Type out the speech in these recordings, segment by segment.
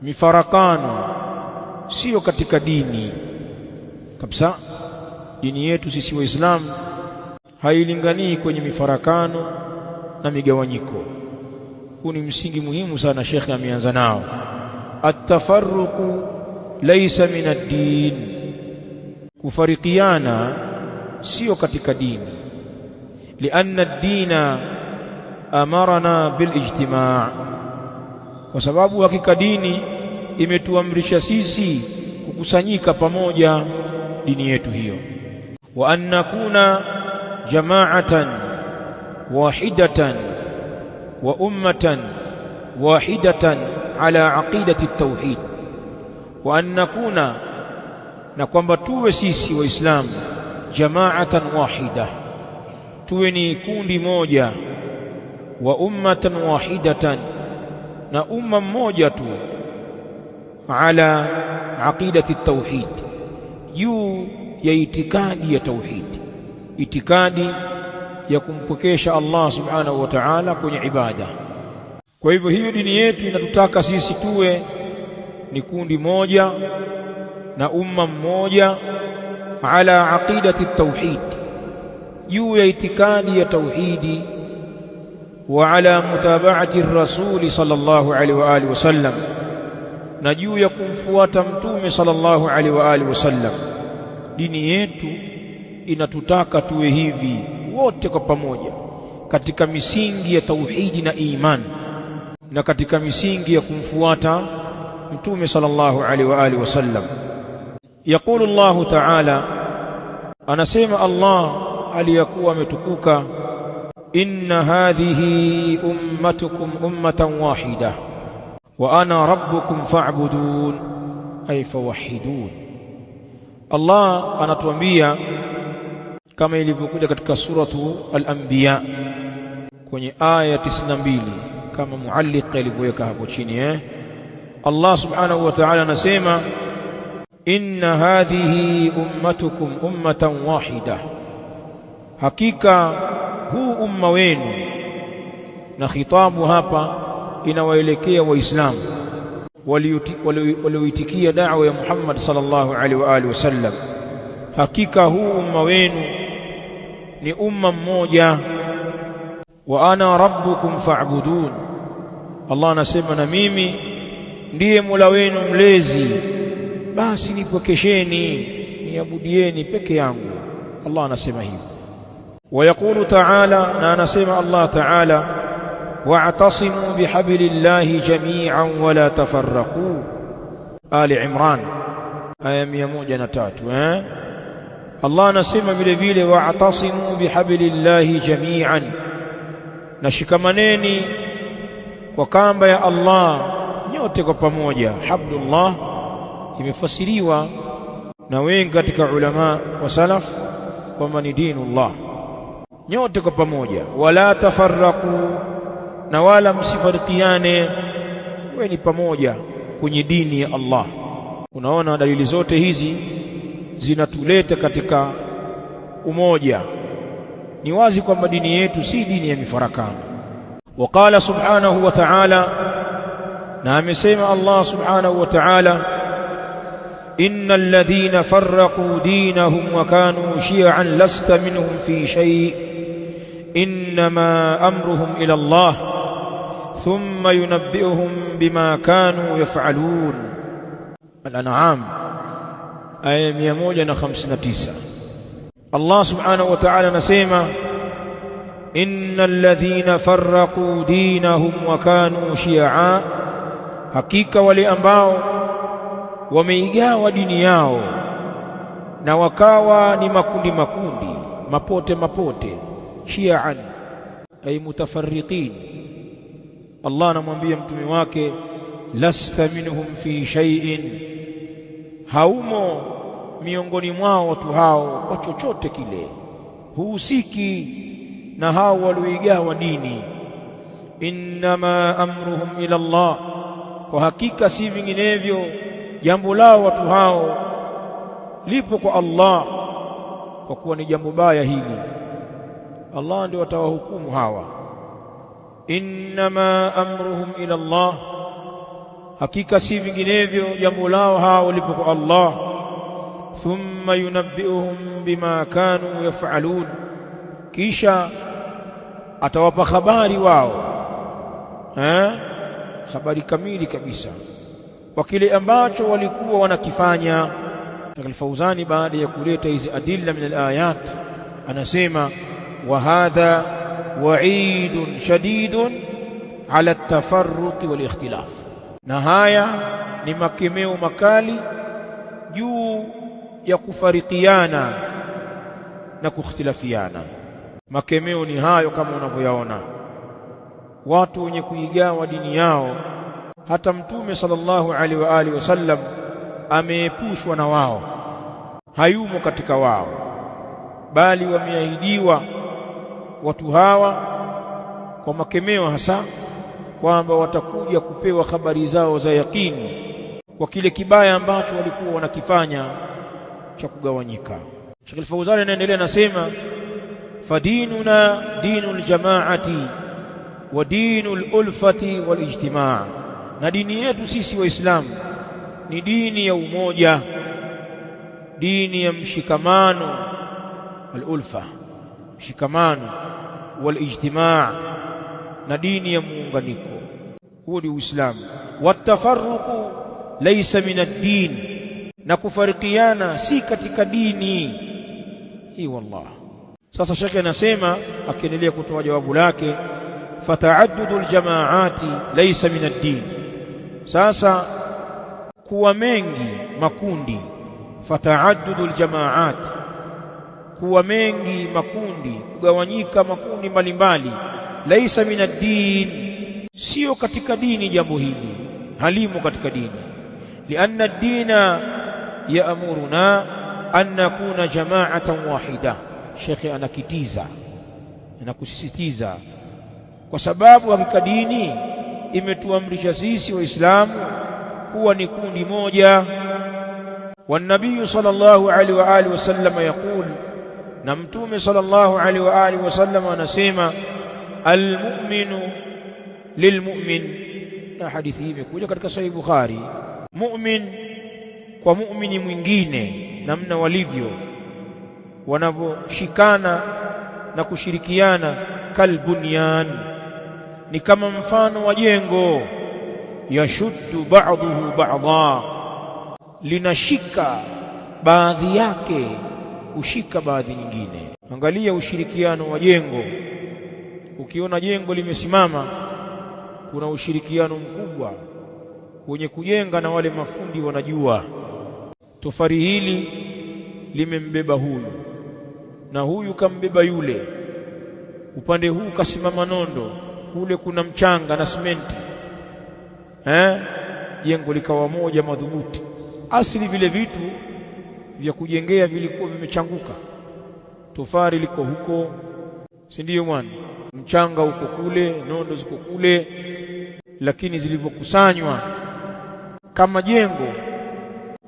mifarakano sio katika dini kabisa. Dini yetu sisi Waislamu hailinganii kwenye mifarakano na migawanyiko. Huu ni msingi muhimu sana Sheikh ameanza nao. At-tafarruqu laysa min ad-din, kufarikiana sio katika dini. Lianna ad-dina amarana bil ijtima', kwa sababu hakika dini imetuamrisha sisi kukusanyika pamoja, dini yetu hiyo. Wa an nakuna jama'atan wahidatan wa ummatan wahidatan ala aqidati at-tauhid. Wa an nakuna, na kwamba tuwe sisi Waislamu jama'atan wahida, tuwe ni kundi moja, wa ummatan wahidatan, na umma mmoja tu, ala aqidati at-tauhid, juu ya itikadi ya tauhid, itikadi ya kumpokesha Allah subhanahu wa ta'ala kwenye ibada. Kwa hivyo hiyo dini yetu inatutaka sisi tuwe ni kundi moja na umma mmoja, ala aqidati at-tauhid, juu ya itikadi ya tauhidi, wa ala mutaba'ati ar-rasul sallallahu alaihi wa alihi wasallam, na juu ya kumfuata mtume sallallahu alaihi wa alihi wasallam. Dini yetu inatutaka tuwe hivi wote kwa pamoja, katika misingi ya tauhidi na iman, na katika misingi ya kumfuata mtume sallallahu alaihi wa alihi wasallam. Yaqulu Allah ta'ala, anasema Allah aliyakuwa ametukuka, inna hadhihi ummatukum ummatan wahida wa ana rabbukum fa'budun, ay fawahidun. Allah anatuambia kama ilivyokuja katika suratu al-Anbiya kwenye aya 92, kama mualliq alivyoweka hapo chini. Allah subhanahu wa ta'ala anasema, inna hadhihi ummatukum ummatan wahida, hakika huu umma wenu, na khitabu hapa inawaelekea Waislamu walioitikia da'wa ya Muhammad sallallahu alaihi wa alihi wasallam. Hakika huu umma wenu ni umma mmoja, wa ana rabbukum fa'budun. Allah anasema, na mimi ndiye Mola wenu mlezi, basi nipokesheni, niabudieni peke yangu. Allah anasema hivyo. ويقول تعالى, na anasema Allah Ta'ala, wa'tasimu bihablillahi jami'an wa la tafarraqu. Ali Imran aya 103. Allah anasema vile vile, wa'tasimu bihablillahi jami'an, na shikamaneni kwa kamba ya Allah nyote kwa pamoja. Hablullah imefasiriwa na wengi katika ulama wa salaf kwamba ni dinullah, nyote kwa pamoja. Wala tafarraqu, na wala msifarikiane, kuweni pamoja kwenye dini ya Allah. Unaona dalili zote hizi zinatuleta katika umoja. Ni wazi kwamba dini yetu si dini ya mifarakano. Waqala subhanahu wa ta'ala, na amesema Allah subhanahu wa ta'ala, innal ladhina farraqu dinahum wa kanu shi'an lasta minhum fi shay' innama amruhum ila Allah thumma yunabbi'uhum bima kanu yaf'alun. Al-An'am aya 159. Allah subhanahu wa ta'ala anasema, innal ladhina farraqu dinahum wa kanu shi'a, hakika wale ambao wameigawa dini yao na wakawa ni makundi makundi, mapote mapote. Shi'an ay mutafarriqin. Allah anamwambia mtume wake, lasta minhum fi shay'in, haumo miongoni mwao watu hao kwa chochote kile, huhusiki na hao walioigawa dini. Innama amruhum ila Allah, kwa hakika si vinginevyo jambo lao watu hao lipo kwa Allah, kwa kuwa ni jambo baya hili Allah ndio atawahukumu hawa. Innama amruhum ila Allah, hakika si vinginevyo jambo lao hao lipo kwa Allah. Thumma yunabbi'uhum bima kanu yaf'alun, kisha atawapa habari wao, habari kamili kabisa kwa kile ambacho walikuwa wanakifanya. Al-Fawzani baada ya kuleta hizi adilla min al-ayat anasema wa hadha wa'idun shadidun ala at-tafarruq wal-ikhtilaf, na haya ni makemeo makali juu ya kufarikiana na kukhtilafiana. Makemeo ni hayo kama unavyoyaona, watu wenye kuigawa dini yao. Hata Mtume sallallahu alaihi wa alihi wasallam ameepushwa na wao, hayumo katika wao, bali wameahidiwa watu hawa kwa makemeo hasa kwamba watakuja kupewa habari zao za yakini kwa kile kibaya ambacho walikuwa wanakifanya cha kugawanyika. Sheikh Al-Fawzan anaendelea nasema, fadinuna dinul jamaati wa dinul ulfati wal ijtimaa, na dini yetu sisi waislamu ni dini ya umoja, dini ya mshikamano, al-ulfa, mshikamano, wal ijtimaa, na dini ya muunganiko. Huo ni Uislamu. Watafarruqu laysa min ad-din, na kufarikiana si katika dini hii. Wallah, sasa shekhe anasema akiendelea kutoa jawabu lake, fata'addudul jamaati laysa min ad-din. Sasa kuwa mengi makundi, fata'addudul jamaat, kuwa mengi makundi, kugawanyika makundi mbalimbali, laysa min ad-din, sio katika dini. Jambo hili halimo katika dini. Lianna ad-dina ya'muruna an nakuna jama'atan wahida. Shekhe anakitiza na kusisitiza, kwa sababu hakika dini imetuamrisha sisi waislamu kuwa ni kundi moja. Wa nabii sallallahu alaihi wa alihi wasallam yaqul, na Mtume sallallahu alaihi wa alihi wasallam anasema, almu'minu lilmu'min, na hadithi hii imekuja katika Sahih Bukhari. Mu'min kwa mu'mini mwingine, namna walivyo wanavyoshikana na kushirikiana, kalbunyan, ni kama mfano wa jengo, yashuddu ba'dhuhu ba'dha, linashika baadhi yake kushika baadhi nyingine. Angalia ushirikiano wa jengo. Ukiona jengo limesimama, kuna ushirikiano mkubwa. Wenye kujenga na wale mafundi wanajua tofari hili limembeba huyu na huyu kambeba yule, upande huu kasimama nondo, kule kuna mchanga na simenti, jengo likawa moja madhubuti. Asili vile vitu vya kujengea vilikuwa vimechanguka, tofari liko huko, si ndio mwana, mchanga uko kule, nondo ziko kule, lakini zilivyokusanywa kama jengo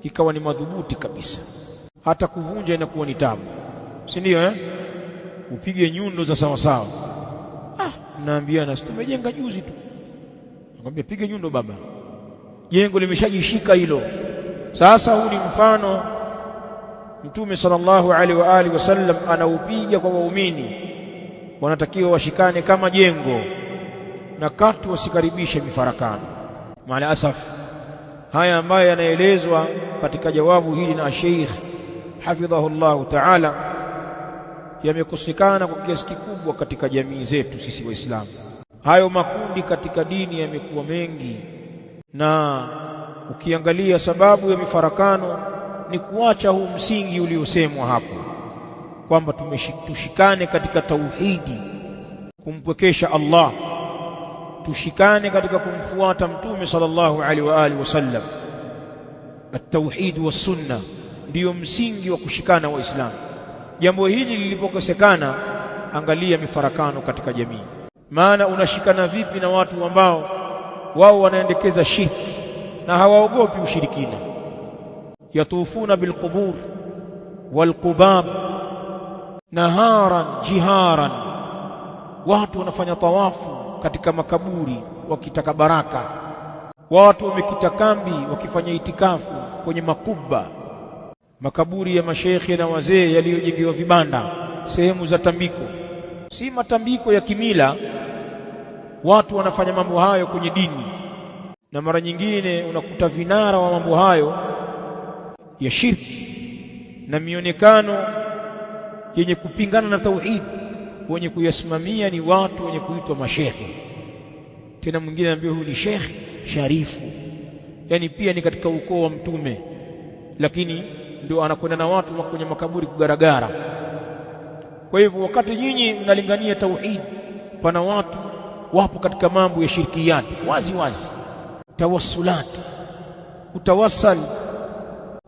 ikawa ni madhubuti kabisa, hata kuvunja inakuwa ni tabu, si ndio? Upige nyundo za sawa sawa. Naambiana tumejenga juzi tu, nakwambia piga nyundo baba, jengo limeshajishika hilo. Sasa huu ni mfano Mtume sallallahu alaihi wa alihi wasallam anaupiga kwa waumini. Wanatakiwa washikane kama jengo na katu wasikaribishe mifarakano. Maana asaf, haya ambayo yanaelezwa katika jawabu hili na Sheikh hafidhahullah ta'ala yamekosekana kwa kiasi kikubwa katika jamii zetu sisi Waislamu. Hayo makundi katika dini yamekuwa mengi, na ukiangalia sababu ya mifarakano ni kuacha huu msingi uliosemwa hapo kwamba tushikane katika tauhidi, kumpwekesha Allah, tushikane katika kumfuata Mtume sallallahu alaihi wa alihi wasallam. At-tauhid was sunna ndio msingi wa kushikana Waislamu. Jambo hili lilipokosekana, angalia mifarakano katika jamii. Maana unashikana vipi na watu ambao wao wanaendekeza shirki na hawaogopi ushirikina? Yatufuna bilqubur walqubab naharan jiharan, watu wanafanya tawafu katika makaburi wakitaka baraka, watu wamekita kambi wakifanya itikafu kwenye makuba, makaburi ya mashekhe na wazee yaliyojengewa vibanda, sehemu za tambiko. Si matambiko ya kimila, watu wanafanya mambo hayo kwenye dini, na mara nyingine unakuta vinara wa mambo hayo ya shirki na mionekano yenye kupingana na tauhid, wenye kuyasimamia ni watu wenye kuitwa mashekhe. Tena mwingine anambia huyu ni shekhi sharifu, yani pia ni katika ukoo wa Mtume, lakini ndio anakwenda na watu kwenye makaburi kugaragara. Kwa hivyo wakati nyinyi mnalingania tauhid, pana watu wapo katika mambo ya shirkiyati wazi wazi. Tawassulati, kutawassal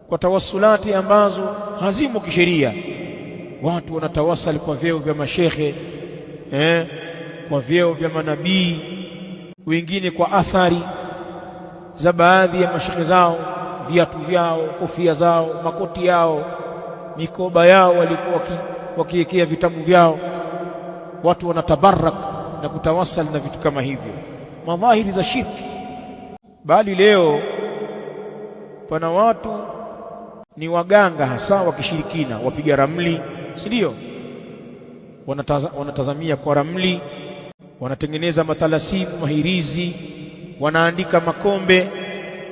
kwa tawassulati ambazo hazimo kisheria. Watu wanatawassal kwa vyeo vya mashekhe, kwa vyeo vya manabii, wengine kwa athari za baadhi ya mashekhe zao, viatu vyao, kofia zao, makoti yao, mikoba yao walikuwa wakiwekea vitabu vyao. Watu wanatabarak na kutawassal na vitu kama hivyo, madhahiri za shirki. Bali leo pana watu ni waganga hasa wa kishirikina, wapiga ramli, si ndio? Wanatazamia kwa ramli, wanatengeneza matalasimu, mahirizi, wanaandika makombe.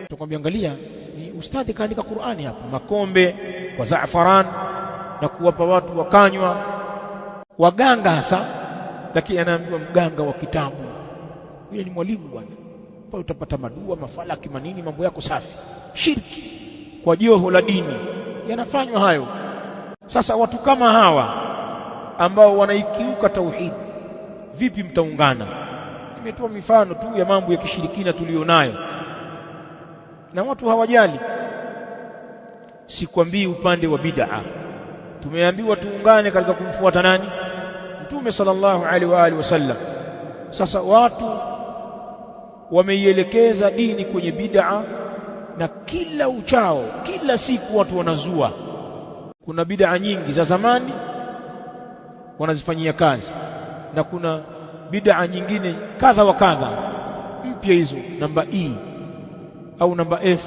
Tukwambia angalia, ni ustadhi kaandika Qur'ani hapa, makombe kwa zaafaran na kuwapa watu wakanywa, waganga hasa. Lakini anaambiwa mganga wa kitabu, yule ni mwalimu bwana, pale utapata madua, mafalaki, manini, mambo yako safi. Shirki kwa joho la dini yanafanywa hayo. Sasa watu kama hawa ambao wanaikiuka tauhid, vipi mtaungana? Nimetoa mifano tu ya mambo ya kishirikina tulionayo na watu hawajali. Sikwambii upande wa bid'a, tumeambiwa tuungane katika kumfuata nani? Mtume sallallahu alaihi wa alihi wasallam. Sasa watu wameielekeza dini kwenye bid'a, na kila uchao, kila siku watu wanazua. Kuna bid'a nyingi za zamani wanazifanyia kazi, na kuna bid'a nyingine kadha wa kadha mpya, hizo namba E au namba F,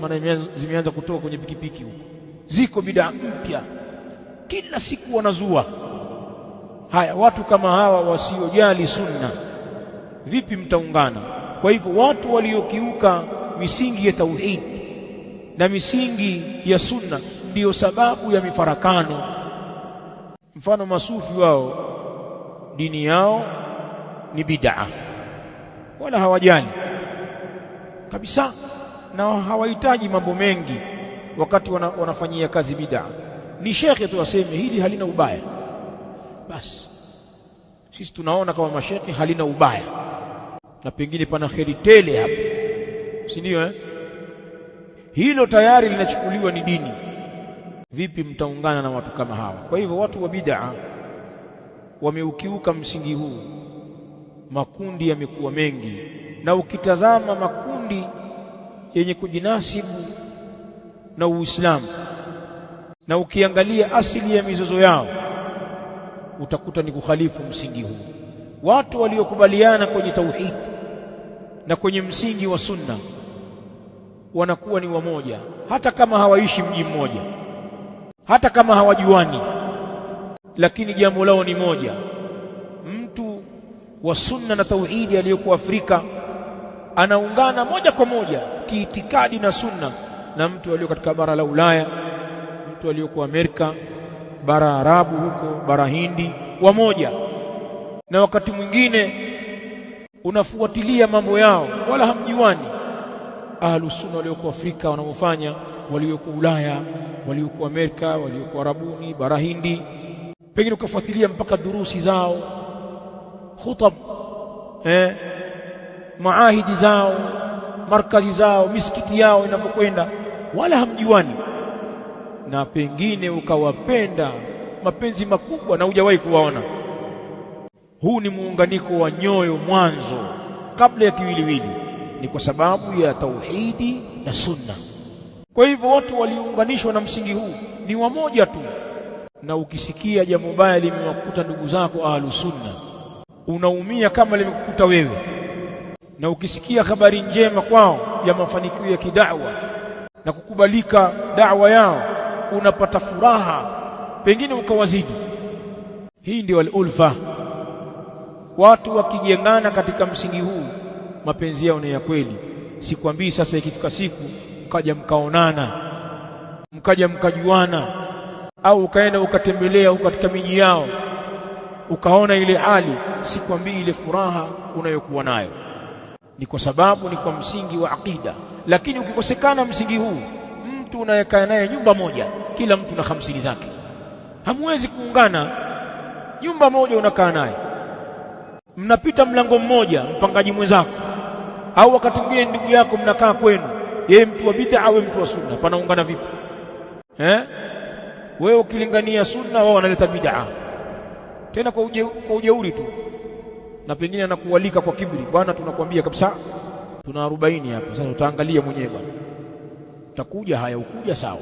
maana zimeanza kutoka kwenye pikipiki huko. Ziko bid'a mpya kila siku wanazua. Haya, watu kama hawa wasiojali sunna, vipi mtaungana? Kwa hivyo watu waliokiuka misingi ya tauhid na misingi ya sunna ndiyo sababu ya mifarakano. Mfano masufi, wao dini yao ni bid'a, wala hawajali kabisa, na hawahitaji mambo mengi wakati wanafanyia kazi bid'a. Ni shekhe tu aseme hili halina ubaya, basi sisi tunaona kama mashekhe halina ubaya, na pengine pana kheri tele hapo, si ndio? Hilo tayari linachukuliwa ni dini. Vipi mtaungana na watu kama hawa? Kwa hivyo watu wa bid'a wameukiuka msingi huu, makundi yamekuwa mengi, na ukitazama makundi yenye kujinasibu na Uislamu na ukiangalia asili ya mizozo yao, utakuta ni kukhalifu msingi huu. Watu waliokubaliana kwenye tauhid na kwenye msingi wa sunna wanakuwa ni wamoja, hata kama hawaishi mji mmoja, hata kama hawajuani, lakini jambo lao ni moja. Mtu wa sunna na tauhidi aliyekuwa Afrika anaungana moja kwa moja kiitikadi na sunna na mtu aliyo katika bara la Ulaya, mtu aliyokuwa Amerika, bara Arabu huko, bara Hindi, wamoja. Na wakati mwingine unafuatilia mambo yao wala hamjuani. Ahlus sunna waliokuwa Afrika wanaofanya, waliokuwa Ulaya, waliokuwa Amerika, waliokuwa Arabuni, bara Hindi, pengine ukafuatilia mpaka durusi zao, khutab, maahidi zao, markazi zao, misikiti yao inapokwenda, wala hamjuani, na pengine ukawapenda mapenzi makubwa na hujawahi kuwaona. Huu ni muunganiko wa nyoyo mwanzo kabla ya kiwiliwili, ni kwa sababu ya tauhidi na sunna. Kwa hivyo watu waliunganishwa na msingi huu ni wamoja tu. Na ukisikia jambo baya limewakuta ndugu zako ahlus sunna, unaumia kama limekukuta wewe. na ukisikia habari njema kwao ya mafanikio ya kidawa na kukubalika da'wa yao unapata furaha, pengine ukawazidi. Hii ndio al-ulfa. Watu wakijengana katika msingi huu, mapenzi yao ni ya kweli. Sikwambii sasa ikifika siku mkaja mkaonana, mkaja mkajuana, au ukaenda ukatembelea huko katika miji yao ukaona ile hali, sikwambii ile furaha unayokuwa nayo. Ni kwa sababu ni kwa msingi wa aqida. Lakini ukikosekana msingi huu, mtu unayekaa naye nyumba moja, kila mtu na 50 zake, hamwezi kuungana. Nyumba moja unakaa naye, mnapita mlango mmoja, mpangaji mwenzako, au wakati mwingine ndugu yako, mnakaa kwenu, yeye mtu wa bid'a au mtu wa sunna, panaungana vipi? Wewe ukilingania sunna, wao wanaleta bid'a, tena kwa ujeuri tu, na pengine anakualika kwa kibri. Bwana, tunakwambia kabisa tuna 40 hapa, sasa utaangalia mwenyewe bwana, utakuja. Haya, ukuja sawa,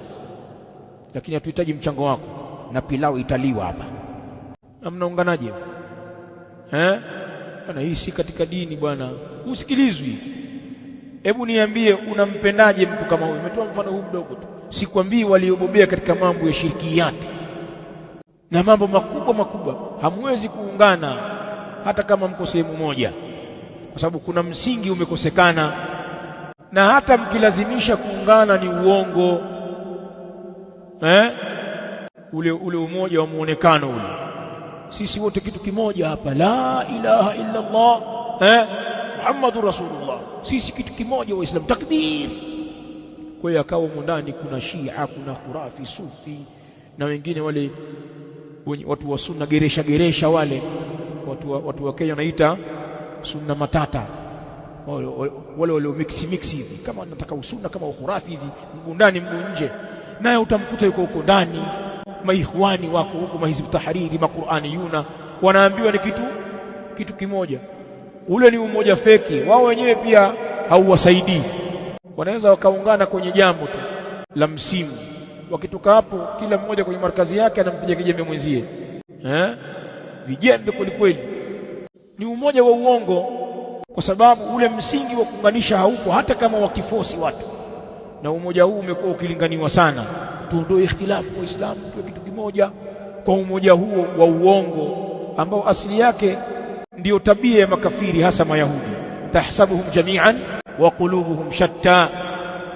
lakini hatuhitaji mchango wako, na pilau italiwa hapa. Na mnaunganaje? Bwana, hii si katika dini bwana, usikilizwi. Hebu niambie, unampendaje mtu kama huyu? Umetoa mfano huu mdogo tu, sikwambii waliobobea katika mambo ya shirkiyati na mambo makubwa makubwa. Hamwezi kuungana hata kama mko sehemu moja, kwa sababu kuna msingi umekosekana. Na hata mkilazimisha kuungana ni uongo. Ule umoja wa muonekano ule, sisi wote kitu kimoja hapa, la ilaha illa Allah, Muhammadur Rasulullah, sisi kitu kimoja Waislamu, takbir. Kwa hiyo akawa ndani kuna Shia, kuna Khurafi, Sufi na wengine wale watu wa sunna geresha wale watu wa Kenya wanaita sunna matata, wale mix hivi, kama nataka usunna kama ukhurafi hivi, mguu ndani mguu nje. Naye utamkuta yuko huko ndani, maikhwani wako huko, mahizib tahariri, makurani yuna, wanaambiwa ni kitu kimoja. Ule ni umoja feki, wao wenyewe pia hauwasaidii. Wanaweza wakaungana kwenye jambo tu la msimu, wakitoka hapo kila mmoja kwenye markazi yake anampiga kijembe mwenzie, vijembe kweli kweli. Ni umoja wa uongo, kwa sababu ule msingi wa kuunganisha haupo, hata kama wakifosi watu. Na umoja huu umekuwa ukilinganiwa sana, tuondoe ikhtilafu, Waislamu tuwe kitu kimoja. Kwa umoja huo wa uongo ambao asili yake ndiyo tabia ya makafiri, hasa Mayahudi, tahsabuhum jami'an wa qulubuhum shatta.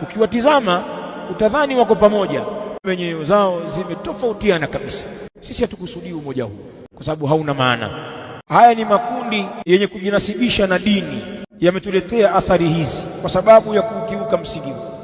Ukiwatizama utadhani wako pamoja, wenyewe zao zimetofautiana kabisa. Sisi hatukusudii umoja huu kwa sababu hauna maana. Haya ni makundi yenye kujinasibisha na dini, yametuletea athari hizi kwa sababu ya kukiuka msingi huu.